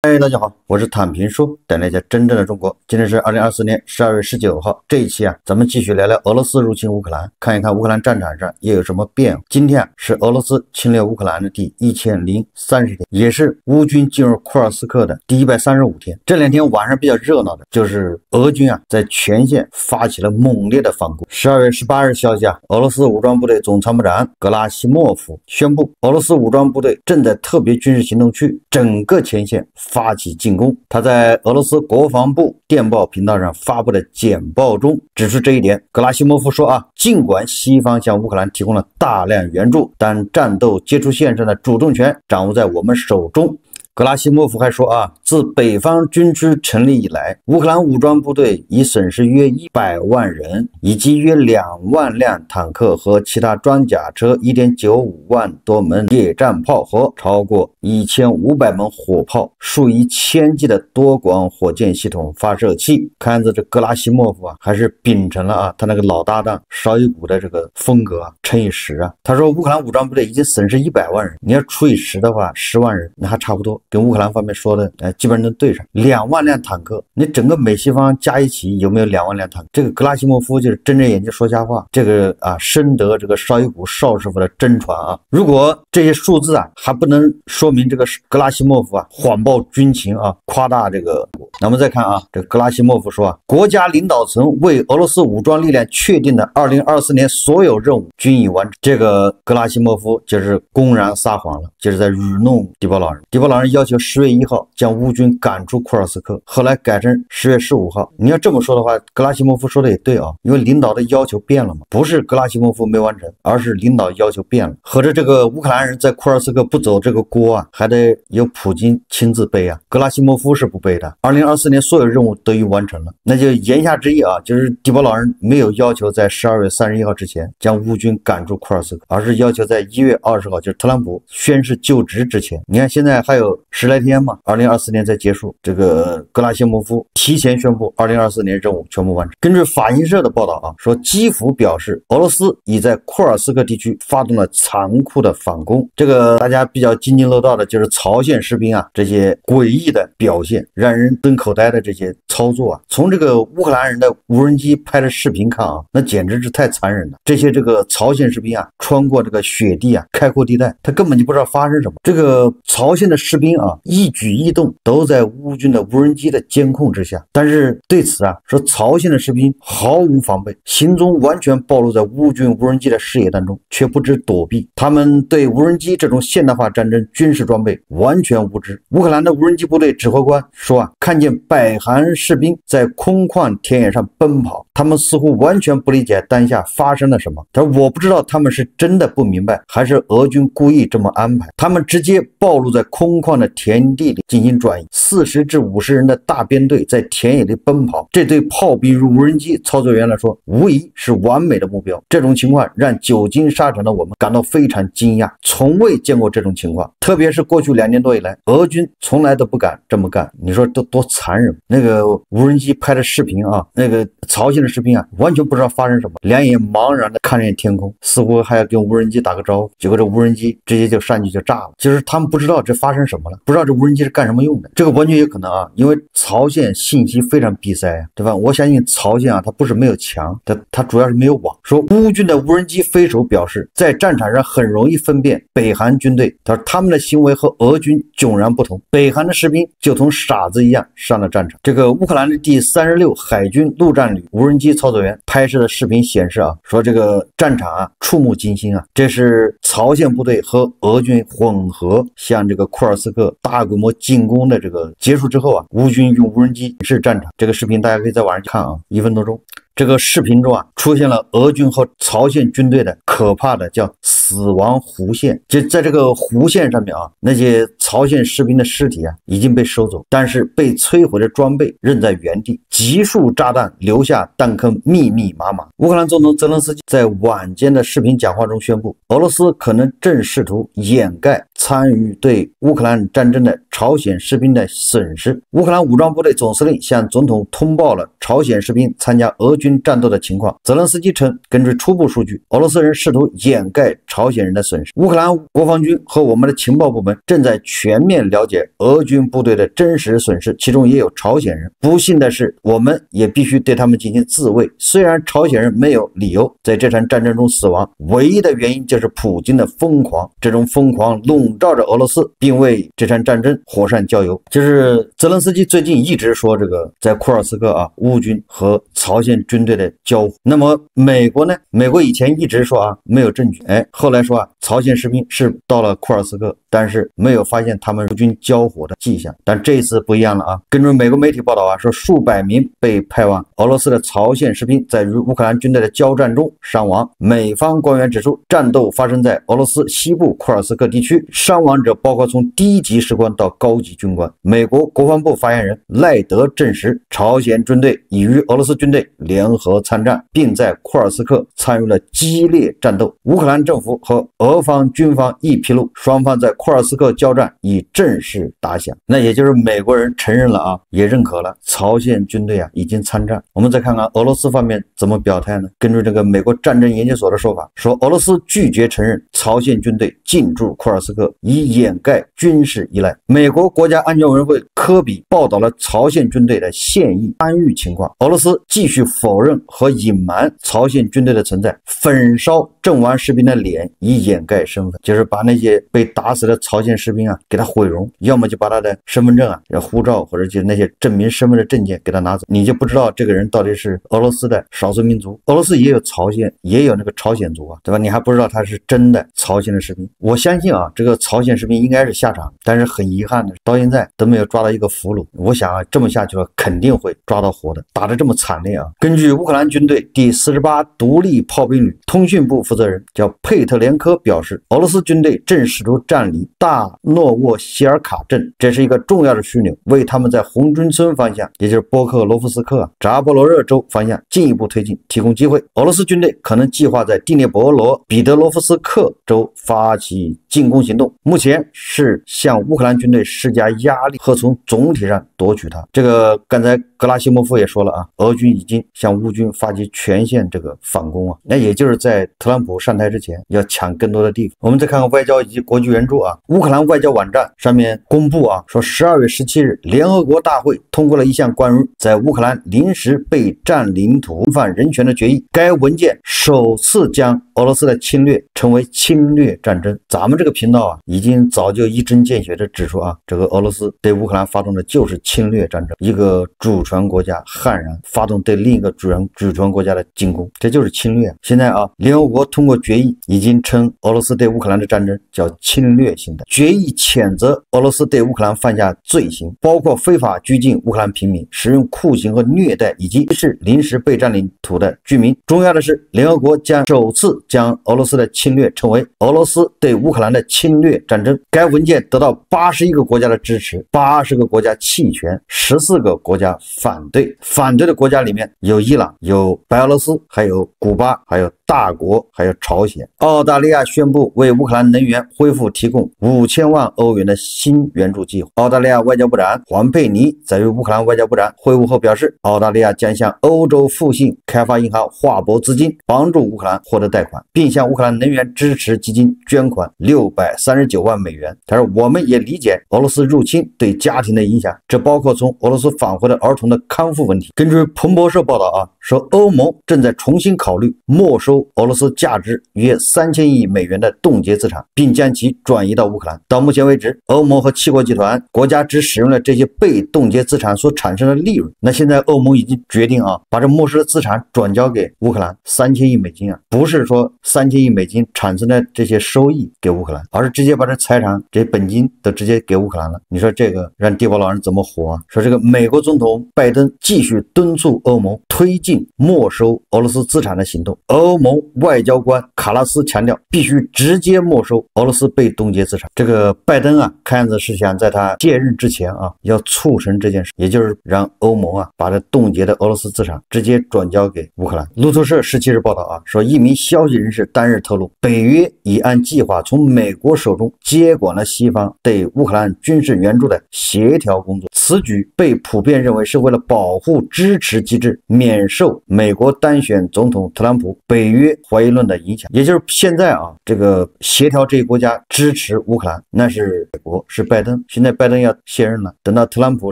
嗨，大家好，我是坦平叔，带大家真正的中国。今天是2024年12月19号，这一期咱们继续聊聊俄罗斯入侵乌克兰，看一看乌克兰战场上又有什么变化。今天是俄罗斯侵略乌克兰的第1030天，也是乌军进入库尔斯克的第135天。这两天晚上比较热闹的就是俄军在前线发起了猛烈的反攻。12月18日消息俄罗斯武装部队总参谋长格拉西莫夫宣布，俄罗斯武装部队正在特别军事行动区整个前线发起进攻。他在俄罗斯国防部电报频道上发布的简报中指出这一点。格拉西莫夫说尽管西方向乌克兰提供了大量援助，但战斗接触线上的主动权掌握在我们手中。格拉西莫夫还说自北方军区成立以来，乌克兰武装部队已损失约100万人，以及约2万辆坦克和其他装甲车，1.95万多门野战炮和超过1500门火炮，数以千计的多管火箭系统发射器。看着这格拉西莫夫还是秉承了他那个老搭档绍伊古的这个风格乘以10他说乌克兰武装部队已经损失100万人，你要除以10的话，10万人那还差不多。跟乌克兰方面说的基本上能对上。2万辆坦克，你整个美西方加一起有没有2万辆坦克？这个格拉西莫夫就是睁着眼睛说瞎话，这个深得这个绍伊古邵师傅的真传如果这些数字还不能说明这个格拉西莫夫谎报军情夸大这个。那么再看这个格拉西莫夫说国家领导层为俄罗斯武装力量确定的2024年所有任务均已完成。这个格拉西莫夫就是公然撒谎了，就是在愚弄迪波老人。迪波老人要求10月1号将乌军赶出库尔斯克，后来改成10月15号。你要这么说的话，格拉西莫夫说的也对因为领导的要求变了嘛，不是格拉西莫夫没完成，而是领导要求变了。合着这个乌克兰人在库尔斯克不走这个锅还得由普京亲自背格拉西莫夫是不背的。2024年所有任务都已完成了，那就言下之意就是迪波老人没有要求在12月31号之前将乌军赶出库尔斯克，而是要求在1月20号，就是特朗普宣誓就职之前。你看现在还有10来天嘛，2024年才结束。这个格拉西莫夫提前宣布2024年任务全部完成。根据法新社的报道说基辅表示俄罗斯已在库尔斯克地区发动了残酷的反攻。这个大家比较津津乐道的就是朝鲜士兵这些诡异的表现，让人瞪口呆的这些操作从这个乌克兰人的无人机拍的视频看那简直是太残忍了。这些这个朝鲜士兵穿过这个雪地开阔地带，他根本就不知道发生什么。这个朝鲜的士兵一举一动都在乌军的无人机的监控之下，但是对此说朝鲜的士兵毫无防备，行踪完全暴露在乌军无人机的视野当中，却不知躲避。他们对无人机这种现代化战争军事装备完全无知。乌克兰的无人机部队指挥官说看见北韩士兵在空旷田野上奔跑，他们似乎完全不理解当下发生了什么。他说我不知道他们是真的不明白，还是俄军故意这么安排。他们直接暴露在空旷的田地里进行转移，40至50人的大编队在田野里奔跑，这对炮兵与无人机操作员来说无疑是完美的目标。这种情况让久经沙场的我们感到非常惊讶，从未见过这种情况，特别是过去2年多以来，俄军从来都不敢这么干。你说多残忍。那个无人机拍的视频那个朝鲜的视频完全不知道发生什么，两眼茫然的看着天空，似乎还要跟无人机打个招呼，结果这无人机直接就上去就炸了。就是他们不知道这发生什么了，不知道这无人机是干什么用的。这个完全有可能因为朝鲜信息非常闭塞对吧？我相信朝鲜它不是没有墙，它主要是没有网。说乌军的无人机飞手表示，在战场上很容易分辨北韩军队，他们的行为和俄军迥然不同。北韩的士兵就同傻子一样上了战场。这个乌克兰的第36海军陆战旅无人机操作员拍摄的视频显示说这个战场触目惊心这是朝鲜部队和俄军混合向这个库尔斯克大规模进攻的这个结束之后乌军用无人机是战场。这个视频大家可以在网上看1分多钟。这个视频中出现了俄军和朝鲜军队的可怕的叫死亡弧线，就在这个弧线上面那些朝鲜士兵的尸体已经被收走，但是被摧毁的装备仍在原地，集束炸弹留下弹坑密密麻麻。乌克兰总统泽连斯基在晚间的视频讲话中宣布，俄罗斯可能正试图掩盖参与对乌克兰战争的朝鲜士兵的损失。乌克兰武装部队总司令向总统通报了朝鲜士兵参加俄军战斗的情况。泽连斯基称，根据初步数据，俄罗斯人试图掩盖朝朝鲜人的损失。乌克兰国防军和我们的情报部门正在全面了解俄军部队的真实损失，其中也有朝鲜人。不幸的是，我们也必须对他们进行自卫。虽然朝鲜人没有理由在这场战争中死亡，唯一的原因就是普京的疯狂，这种疯狂笼罩着俄罗斯，并为这场战争火上浇油。就是泽连斯基最近一直说这个在库尔斯克乌军和朝鲜军队的交火。那么美国呢？美国以前一直说没有证据，后来说朝鲜士兵是到了库尔斯克，但是没有发现他们乌军交火的迹象。但这次不一样了根据美国媒体报道说数百名被派往俄罗斯的朝鲜士兵在与乌克兰军队的交战中伤亡。美方官员指出，战斗发生在俄罗斯西部库尔斯克地区，伤亡者包括从低级士官到高级军官。美国国防部发言人赖德证实，朝鲜军队已与俄罗斯军队联合参战，并在库尔斯克参与了激烈战斗。乌克兰政府和俄方军方亦披露，双方在库尔斯克交战已正式打响。那也就是美国人承认了也认可了朝鲜军队已经参战。我们再看看俄罗斯方面怎么表态呢？根据这个美国战争研究所的说法，说俄罗斯拒绝承认朝鲜军队进驻库尔斯克，以掩盖军事依赖。美国国家安全委员会科比报道了朝鲜军队的现役参与情况。俄罗斯继续否认和隐瞒朝鲜军队的存在，焚烧阵亡士兵的脸以掩盖身份，就是把那些被打死的朝鲜士兵给他毁容，要么就把他的身份证护照或者就那些证明身份的证件给他拿走，你就不知道这个人到底是俄罗斯的少数民族。俄罗斯也有朝鲜，也有那个朝鲜族对吧？你还不知道他是真的朝鲜的士兵。我相信这个朝鲜士兵应该是下场，但是很遗憾的，到现在都没有抓到一个俘虏。我想这么下去了，肯定会抓到活的，打得这么惨烈根据乌克兰军队第48独立炮兵旅通讯部负责人叫佩特连科表示，俄罗斯军队正试图占领大诺沃希尔卡镇，这是一个重要的枢纽，为他们在红军村方向，也就是波克罗夫斯克扎波罗热州方向进一步推进提供机会。俄罗斯军队可能计划在第聂伯罗彼得罗夫斯克州发起进攻行动，目前是向乌克兰军队施加压力和从总体上夺取它。这个刚才格拉西莫夫也说了俄军已经向乌军发起全线这个反攻那也就是在特朗普上台之前要抢更多的地方。我们再看看外交以及国际援助乌克兰外交网站上面公布说12月17日联合国大会通过了一项关于在乌克兰临时被占领土违反人权的决议，该文件首次将俄罗斯的侵略称为侵略战争。咱们这个频道已经早就一针见血地指出这个俄罗斯对乌克兰发动的就是侵略战争，一个主权国家悍然发动对另一个主权国家的进攻，这就是侵略。现在联合国通过决议已经称俄罗斯对乌克兰的战争叫侵略性的。决议谴责俄罗斯对乌克兰犯下罪行，包括非法拘禁乌克兰平民、使用酷刑和虐待，以及是临时被占领土的居民。重要的是，联合国将首次将俄罗斯的侵略称为俄罗斯对乌克兰的侵略战争。该文件得到81个国家的支持，80个国家弃权，14个国家反对。反对的国家里面有伊朗、有白俄罗斯，还有古巴，还有大国，还有朝鲜。澳大利亚宣布为乌克兰能源恢复提供5000万欧元的新援助计划。澳大利亚外交部长黄佩妮在与乌克兰外交部长会晤后表示，澳大利亚将向欧洲复兴开发银行划拨资金，帮助乌克兰获得贷款，并向乌克兰能源支持基金捐款639万美元。他说，我们也理解俄罗斯入侵对家庭的影响，这包括从俄罗斯返回的儿童的康复问题。根据彭博社报道说欧盟正在重新考虑没收俄罗斯价值约3000亿美元的冻结资产，并将其转移到乌克兰。到目前为止，欧盟和7国集团国家只使用了这些被冻结资产所产生的利润。那现在欧盟已经决定把这没收的资产转交给乌克兰3000亿美金不是说3000亿美金产生的这些收益给乌克兰，而是直接把这财产这本金都直接给乌克兰了。你说这个让地保老人怎么活说这个美国总统拜登继续敦促欧盟推进没收俄罗斯资产的行动。欧盟外交官卡拉斯强调，必须直接没收俄罗斯被冻结资产。这个拜登看样子是想在他卸任之前要促成这件事，也就是让欧盟把这冻结的俄罗斯资产直接转交给乌克兰。路透社17日报道说，一名消息人士当日透露，北约已按计划从美国手中接管了西方对乌克兰军事援助的协调工作。此举被普遍认为是为了保护支持机制，免受美国单选总统特朗普、北约约怀疑论的影响。也就是现在啊，这个协调这些国家支持乌克兰，那是美国，是拜登。现在拜登要卸任了，等到特朗普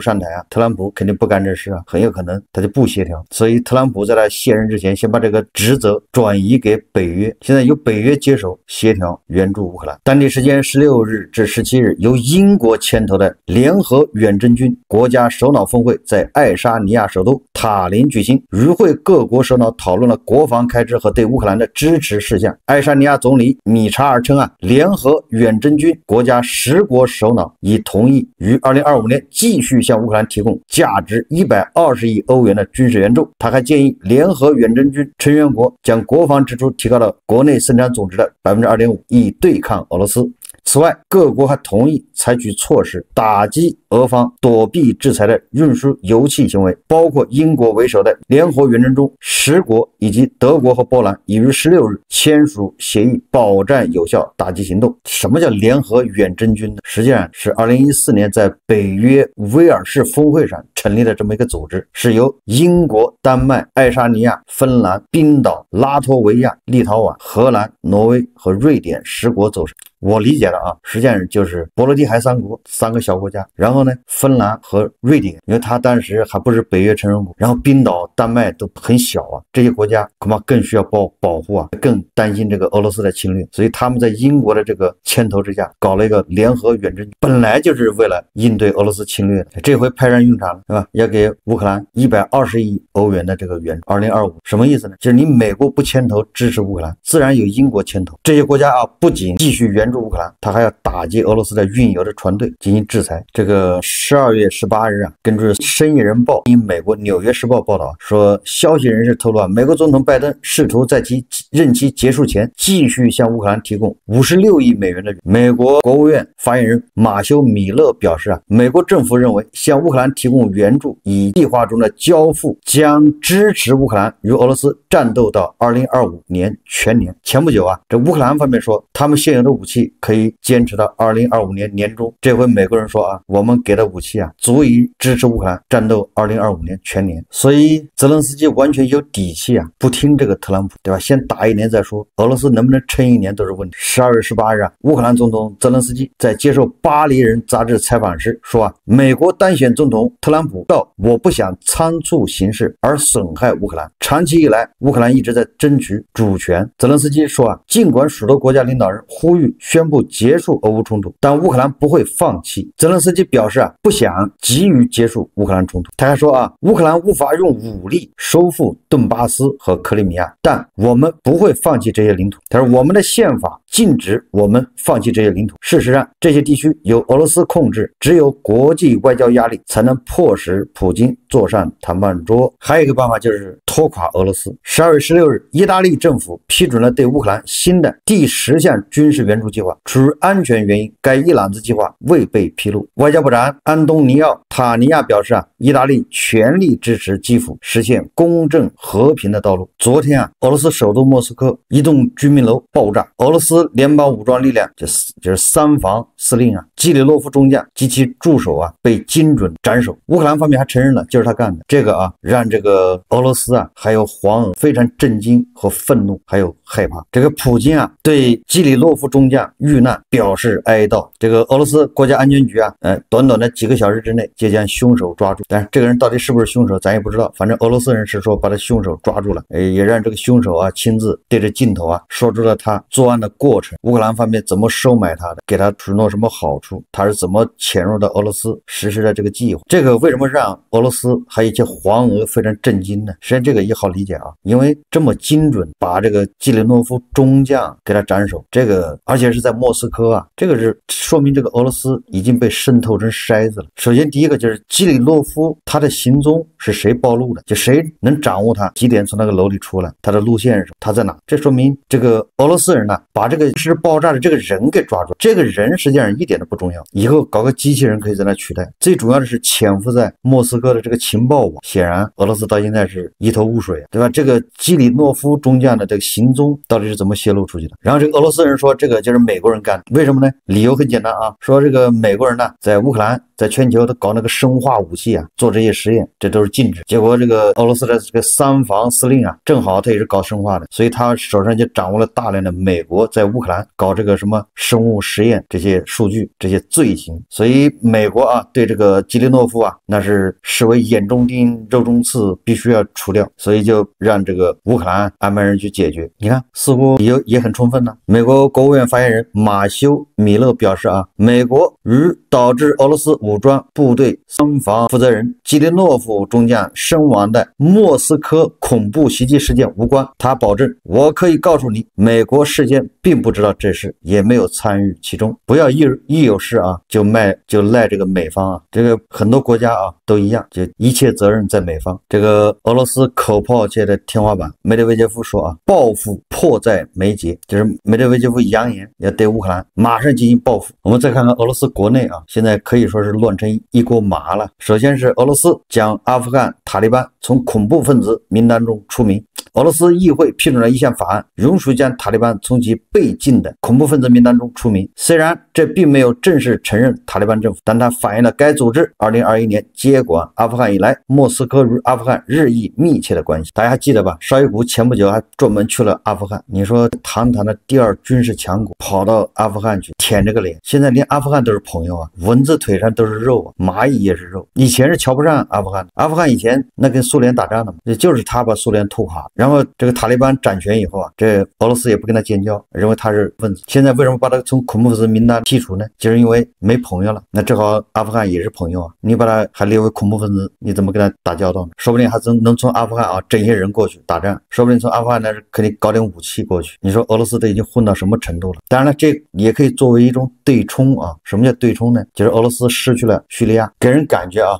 上台啊，特朗普肯定不干这事啊，很有可能他就不协调。所以特朗普在他卸任之前，先把这个职责转移给北约，现在由北约接手协调援助乌克兰。当地时间16日至17日，由英国牵头的联合远征军国家首脑峰会在爱沙尼亚首都塔林举行，与会各国首脑讨论了国防开支和对乌克兰的支持事项。爱沙尼亚总理米查尔称啊，联合远征军国家10国首脑已同意于2025年继续向乌克兰提供价值120亿欧元的军事援助。他还建议联合远征军成员国将国防支出提高到国内生产总值的 2.5%， 以对抗俄罗斯。此外，各国还同意采取措施打击俄方躲避制裁的运输油气行为，包括英国为首的联合远征中10国以及德国和波兰已于16日签署协议，保障有效打击行动。什么叫联合远征军呢？实际上是2014年在北约威尔士峰会上成立的这么一个组织，是由英国、丹麦、爱沙尼亚、芬兰、冰岛、拉脱维亚、立陶宛、荷兰、挪威和瑞典10国组成。我理解的啊，实际上就是波罗的海3国，3个小国家，然后呢，芬兰和瑞典，因为它当时还不是北约成员国，然后冰岛、丹麦都很小啊，这些国家恐怕更需要保护啊，更担心这个俄罗斯的侵略，所以他们在英国的这个牵头之下，搞了一个联合远征军，本来就是为了应对俄罗斯侵略的，这回派上用场了，是吧？要给乌克兰120亿欧元的这个援助，2025，什么意思呢？就是你美国不牵头支持乌克兰，自然有英国牵头，这些国家啊，不仅继续援助乌克兰，他还要打击俄罗斯的运油的船队进行制裁。这个12月18日啊，根据《生意人报》因美国《纽约时报》报道说，消息人士透露啊，美国总统拜登试图在其任期结束前继续向乌克兰提供56亿美元的援助。美国国务院发言人马修·米勒表示啊，美国政府认为向乌克兰提供援助以计划中的交付将支持乌克兰与俄罗斯战斗到2025年全年。前不久啊，这乌克兰方面说他们现有的武器可以坚持到2025年年中。这回美国人说啊，我们给的武器啊，足以支持乌克兰战斗2025年全年。所以泽连斯基完全有底气啊，不听这个特朗普，对吧？先打1年再说，俄罗斯能不能撑1年都是问题。12月18日啊，乌克兰总统泽连斯基在接受巴黎人杂志采访时说啊，美国当选总统特朗普道，我不想仓促行事而损害乌克兰。长期以来，乌克兰一直在争取主权。泽连斯基说啊，尽管许多国家领导人呼吁宣布结束俄乌冲突，但乌克兰不会放弃。泽连斯基表示啊，不想急于结束乌克兰冲突。他还说啊，乌克兰无法用武力收复顿巴斯和克里米亚，但我们不会放弃这些领土。他说，我们的宪法禁止我们放弃这些领土。事实上，这些地区由俄罗斯控制，只有国际外交压力才能迫使普京坐上谈判桌。还有一个办法就是拖垮俄罗斯。12月16日，意大利政府批准了对乌克兰新的第10项军事援助计划。出于安全原因，该一揽子计划未被披露。外交部长安东尼奥·塔尼亚表示啊，意大利全力支持基辅实现公正和平的道路。昨天啊，俄罗斯首都莫斯科一栋居民楼爆炸，俄罗斯联邦武装力量就是3防司令啊基里洛夫中将及其助手啊被精准斩首。乌克兰方面还承认了就是他干的，这个啊让这个俄罗斯啊还有黄俄非常震惊和愤怒，还有害怕。这个普京啊对基里洛夫中将遇难表示哀悼。这个俄罗斯国家安全局啊，短短的几个小时之内就将凶手抓住，但是这个人到底是不是凶手咱也不知道，反正俄罗斯人是说把他凶手抓住了，也让这个凶手啊亲自对着镜头啊说出了他作案的过程，乌克兰方面怎么收买他的，给他承诺什么好处，他是怎么潜入到俄罗斯实施的这个计划。这个为什么让俄罗斯还有一些黄俄非常震惊呢？实际上这个也好理解啊，因为这么精准把这个基里诺夫中将给他斩首，这个而且是在莫斯科啊，这个是说明这个俄罗斯已经被渗透成筛子了。首先第一个就是基里诺夫他的行踪是谁暴露的，就谁能掌握他几点从那个楼里出来，他的路线是什么，他在哪，这说明这个俄罗斯人呢把这个是爆炸的这个人给抓住，这个人实际上一点都不重要，以后搞个机器人可以在那取代，最主要的是潜伏在莫斯科的这个情报网，显然俄罗斯到现在是一头雾水，对吧？这个基里诺夫中将的这个行踪到底是怎么泄露出去的？然后这个俄罗斯人说这个就是美国人干的，为什么呢？理由很简单啊，说这个美国人呢在乌克兰在全球都搞那个生化武器啊，做这些实验，这都是禁止。结果这个俄罗斯的这个三防司令啊，正好他也是搞生化的，所以他手上就掌握了大量的美国在乌克兰搞这个什么生物实验这些数据、这些罪行。所以美国啊，对这个基利诺夫啊，那是视为眼中钉、肉中刺，必须要除掉，所以就让这个乌克兰安排人去解决。你看，似乎也很充分呢。美国国务院发言人马修米勒表示啊，美国与导致俄罗斯武装部队三防负责人基利诺夫中将身亡的莫斯科恐怖袭击事件无关。他保证，我可以告诉你，美国事先并不知道这事，也没有参与其中。不要一有事啊就赖这个美方啊，这个很多国家啊都一样，就一切责任在美方。这个俄罗斯口炮界的天花板，梅德韦杰夫说啊，报复迫在眉睫，就是梅德韦杰夫扬言要对乌克兰马上进行报复。我们再看看俄罗斯国内啊，现在可以说是乱成一锅麻了。首先是俄罗斯将阿富汗塔利班从恐怖分子名单中除名。俄罗斯议会批准了一项法案，允许将塔利班从其被禁的恐怖分子名单中除名。虽然这并没有正式承认塔利班政府，但它反映了该组织2021年接管阿富汗以来，莫斯科与阿富汗日益密切的关系。大家还记得吧？绍伊古前不久还专门去了阿富汗。你说堂堂的第二军事强国跑到阿富汗去舔这个脸，现在连阿富汗都是朋友啊，蚊子腿上都是肉啊，蚂蚁也是肉。以前是瞧不上阿富汗，阿富汗以前那跟苏联打仗的嘛，也就是他把苏联拖垮。然后这个塔利班掌权以后啊，这俄罗斯也不跟他建交，认为他是分子。现在为什么把他从恐怖分子名单剔除呢？就是因为没朋友了。那正好阿富汗也是朋友啊，你把他还列为恐怖分子，你怎么跟他打交道呢？说不定还能从阿富汗啊整些人过去打仗，说不定从阿富汗呢可以搞点武器过去。你说俄罗斯都已经混到什么程度了？当然了，这也可以作为一种对冲啊。什么叫对冲呢？就是俄罗斯失去了叙利亚，给人感觉啊，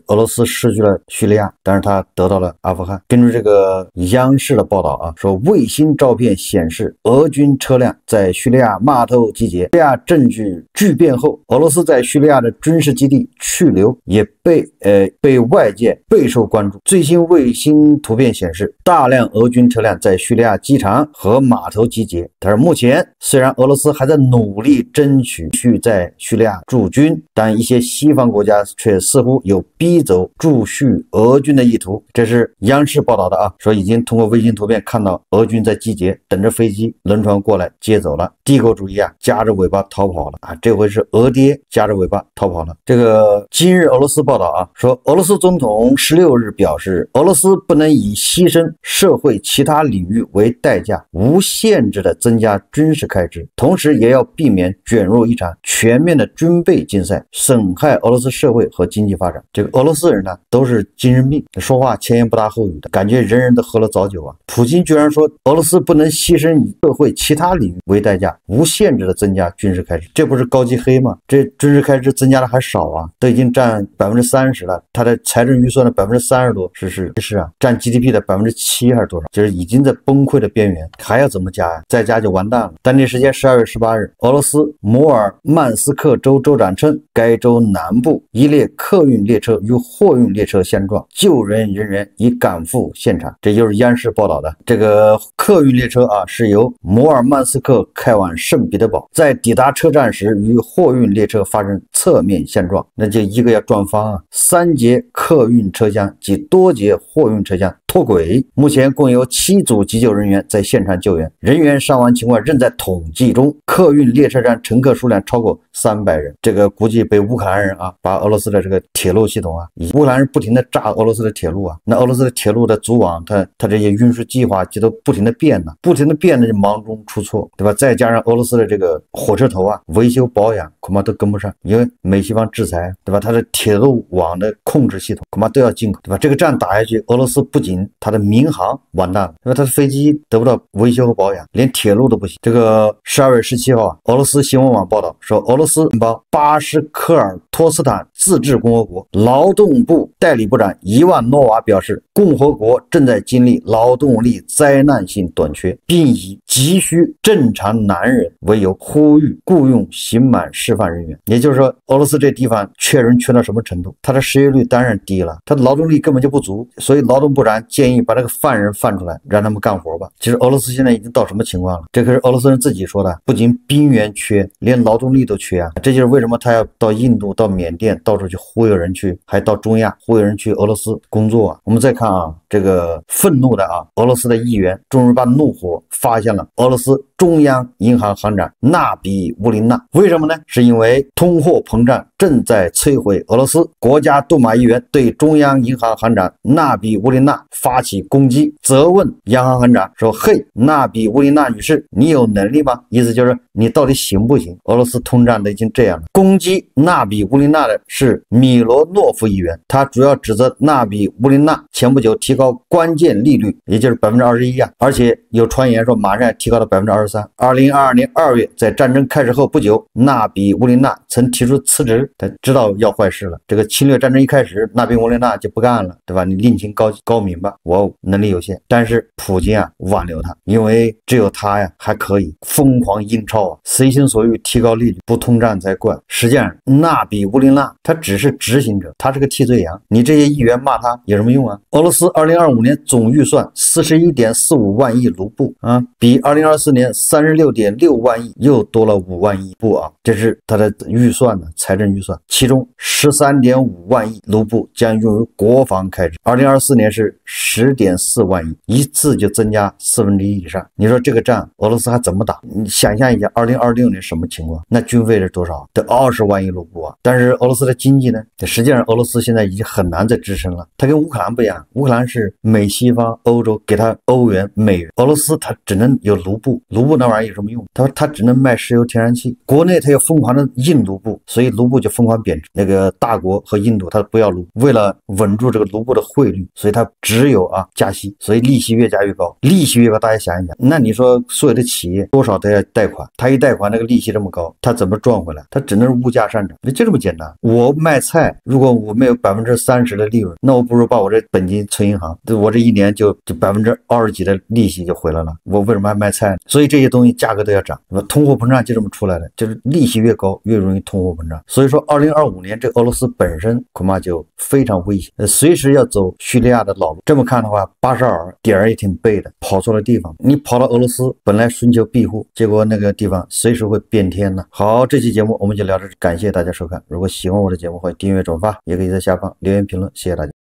俄罗斯失去了叙利亚，但是他得到了阿富汗。根据这个央视的报道啊，说卫星照片显示，俄军车辆在叙利亚码头集结。叙利亚证据巨变后，俄罗斯在叙利亚的军事基地去留也被外界备受关注。最新卫星图片显示，大量俄军车辆在叙利亚机场和码头集结。但是目前，虽然俄罗斯还在努力争取在叙利亚驻军，但一些西方国家却似乎有逼走驻叙俄军的意图。这是央视报道的啊，说已经通过卫星图片看到俄军在集结，等着飞机轮船过来接走了。帝国主义啊，夹着尾巴逃跑了啊！这回是俄爹夹着尾巴逃跑了。这个今日俄罗斯报道啊，说俄罗斯总统16日表示，俄罗斯不能以牺牲社会其他领域为代价，无限制的增加军事开支，同时也要避免卷入一场全面的军备竞赛，损害俄罗斯社会和经济发展。这个俄罗斯人呢，都是精神病，说话前言不搭后语的，感觉人人都喝了早酒啊。普京居然说俄罗斯不能牺牲以社会其他领域为代价，无限制的增加军事开支，这不是高级黑吗？这军事开支增加的还少啊，都已经占30%了，他的财政预算的30%多是啊，占 GDP 的7%还是多少？就是已经在崩溃的边缘，还要怎么加呀？再加就完蛋了。当地时间12月18日，俄罗斯摩尔曼斯克州州长称，该州南部一列客运列车与货运列车相撞，救援人员已赶赴现场。这就是央视报道的。这个客运列车啊，是由摩尔曼斯克开往圣彼得堡，在抵达车站时与货运列车发生侧面相撞，那就一个要撞翻啊！3节客运车厢及多节货运车厢脱轨，目前共有7组急救人员在现场救援，人员伤亡情况仍在统计中。客运列车站乘客数量超过300人，这个估计被乌克兰人啊，把俄罗斯的这个铁路系统啊，乌克兰人不停的炸俄罗斯的铁路啊，那俄罗斯的铁路的组网，它这些运输计划就都不停的变呢，就忙中出错，对吧？再加上俄罗斯的这个火车头啊，维修保养恐怕都跟不上，因为美西方制裁，对吧？它的铁路网的控制系统恐怕都要进口，对吧？这个仗打下去，俄罗斯不仅它的民航完蛋了，因为它的飞机得不到维修和保养，连铁路都不行。这个12月17号啊，俄罗斯新闻网报道说，俄罗斯邦巴什科尔托斯坦自治共和国劳动部代理部长伊万诺娃表示，共和国正在经历劳动力灾难性短缺，并已急需正常男人为由呼吁雇佣刑满释放人员。也就是说，俄罗斯这地方缺人缺到什么程度？它的失业率当然低了，它的劳动力根本就不足，所以劳动部长建议把这个犯人放出来，让他们干活吧。其实俄罗斯现在已经到什么情况了？这可是俄罗斯人自己说的，不仅兵员缺，连劳动力都缺啊！这就是为什么他要到印度、到缅甸到处去忽悠人去，还到中亚忽悠人去俄罗斯工作啊！我们再看啊，这个愤怒的俄罗斯的议员终于把怒火发向了俄罗斯中央银行行长纳比乌林娜。为什么呢？是因为通货膨胀正在摧毁俄罗斯。国家杜马议员对中央银行行长纳比乌林娜发起攻击，责问央行行长说：“嘿，纳比乌林娜女士，你有能力吗？”意思就是你到底行不行？俄罗斯通胀都已经这样了。攻击纳比乌林娜的是米罗诺夫议员，他主要指责纳比乌林娜前不久提高关键利率，也就是 21%而且有传言说马上提高到 23%。2022年2月，在战争开始后不久，纳比乌林娜曾提出辞职，他知道要坏事了。这个侵略战争一开始，纳比乌林娜就不干了，对吧？你另请高明吧，我能力有限。但是普京挽留他，因为只有他还可以疯狂印钞随心所欲提高利率，不通胀才怪。实际上，纳比乌林娜他只是执行者，他是个替罪羊。你这些议员骂他有什么用啊？俄罗斯2025年总预算41.45万亿卢布比2024年36.6万亿又多了5万亿布这是他的预算呢，财政预算，其中13.5万亿卢布将用于国防开支，2024年是10.4万亿，一次就增加1/4以上。你说这个仗俄罗斯还怎么打？你想象一下2026年什么情况？那军费是多少？得20万亿卢布但是俄罗斯的经济呢？实际上俄罗斯现在已经很难再支撑了。它跟乌克兰不一样，乌克兰是美西方欧洲给它欧元美元，俄罗斯它只能有卢布，卢布那玩意儿有什么用？它只能卖石油天然气，国内它要疯狂的印卢布，所以卢布就疯狂贬值。那个大国和印度它不要卢布，为了稳住这个卢布的汇率，所以它只有加息，所以利息越加越高，利息越高，大家想一想，那你说所有的企业多少都要贷款，它一贷款那个利息这么高，它怎么赚回来？它只能是物价上涨，就这么简单。我卖菜，如果我没有30%的利润，那我不如把我这本金存银行，我这一年就20%几的利息就回来了，我为什么还卖菜呢？所以这些东西价格都要涨，通货膨胀就这么出来的，就是利息越高越容易通货膨胀。所以说2025年这俄罗斯本身恐怕就非常危险，随时要走叙利亚的老路。这么看的话，巴沙尔点儿也挺背的，跑错了地方。你跑到俄罗斯本来寻求庇护，结果那个地方随时会变天呢。好，这期节目我们就聊到这，感谢大家收看。如果喜欢我的节目，欢迎订阅转发，也可以在下方留言评论，谢谢大家。